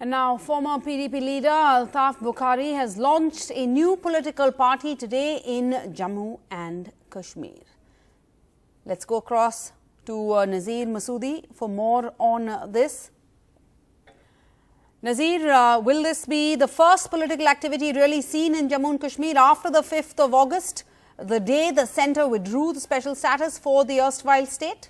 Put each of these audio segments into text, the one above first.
And now, former PDP leader Altaf Bukhari has launched a new political party today in Jammu and Kashmir. Let's go across to Nazir Masoodi for more on this. Nazir, will this be the first political activity really seen in Jammu and Kashmir after the 5th of August, the day the centre withdrew the special status for the erstwhile state?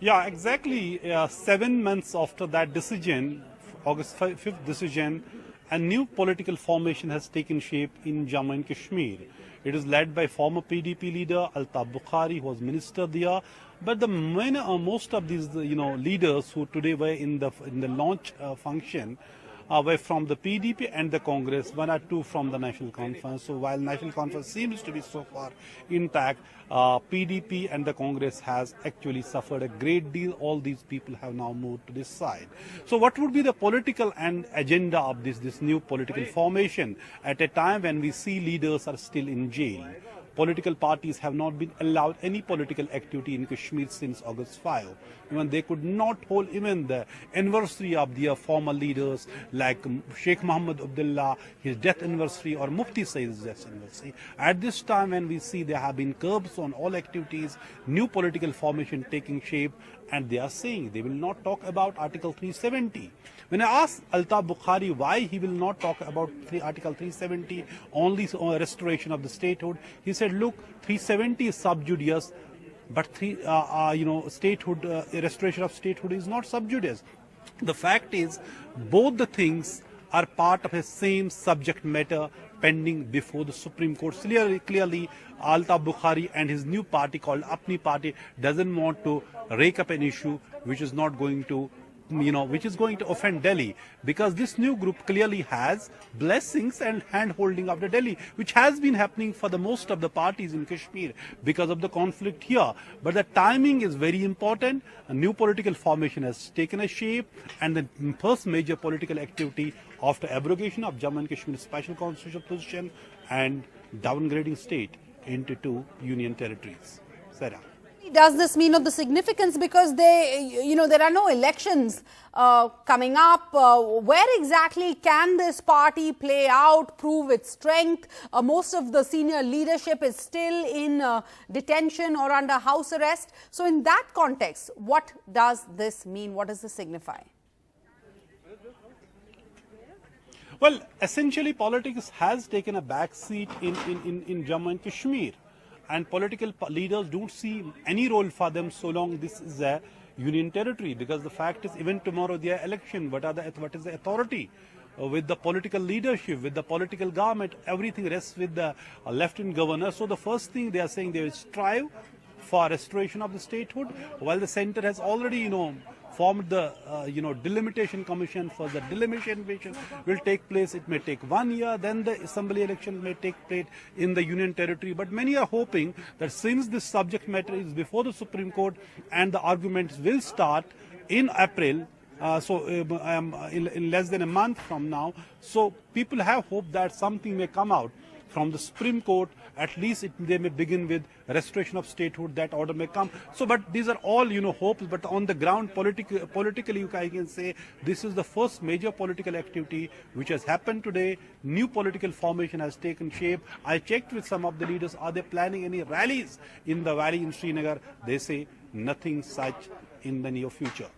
Yeah, exactly. 7 months after that decision, August 5th decision, a new political formation has taken shape in Jammu and Kashmir. It is led by former PDP leader Altaf Bukhari, who was minister there. But the most of these, leaders who today were in the launch function were from the PDP and the Congress, one or two from the National Conference. So while National Conference seems to be so far intact, PDP and the Congress has actually suffered a great deal. All these people have now moved to this side. So what would be the political and agenda of this new political formation at a time when we see leaders are still in jail? Political parties have not been allowed any political activity in Kashmir since August 5. Even they could not hold even the anniversary of their former leaders like Sheikh Mohammed Abdullah, his death anniversary, or Mufti Saeed's death anniversary. At this time when we see there have been curbs on all activities, new political formation taking shape, and they are saying they will not talk about Article 370. When I asked Altaf Bukhari why he will not talk about Article 370, only restoration of the statehood, he said, look, 370 is sub judice, but statehood, restoration of statehood is not sub judice. The fact is, both the things are part of a same subject matter pending before the Supreme Court. Clearly, Altaf Bukhari and his new party called Apni Party doesn't want to rake up an issue which is not going to which is going to offend Delhi, because this new group clearly has blessings and hand-holding of the Delhi, which has been happening for the most of the parties in Kashmir because of the conflict here. But the timing is very important. A new political formation has taken a shape, and the first major political activity after abrogation of Jammu and Kashmir special constitutional position and downgrading state into 2 union territories. Sarah. Does this mean of the significance, because there are no elections coming up? Where exactly can this party play out, prove its strength? Most of the senior leadership is still in detention or under house arrest. So in that context, what does this mean? What does this signify? Well, essentially politics has taken a back seat in Jammu and Kashmir. And political leaders don't see any role for them so long this is a union territory, because the fact is, even tomorrow there are election. What is the authority? With the political leadership, with the political government, everything rests with the lieutenant governor. So the first thing they are saying, they will strive for restoration of the statehood, while the center has already, formed the, delimitation commission. For the delimitation will take place. It may take 1 year. Then the assembly election may take place in the union territory. But many are hoping that since this subject matter is before the Supreme Court and the arguments will start in April, in less than a month from now, so people have hope that something may come out from the Supreme Court. At least they may begin with restoration of statehood. That order may come. So, but these are all, hopes. But on the ground, politically, I can say this is the first major political activity which has happened today. New political formation has taken shape. I checked with some of the leaders. Are they planning any rallies in the valley in Srinagar? They say nothing such in the near future.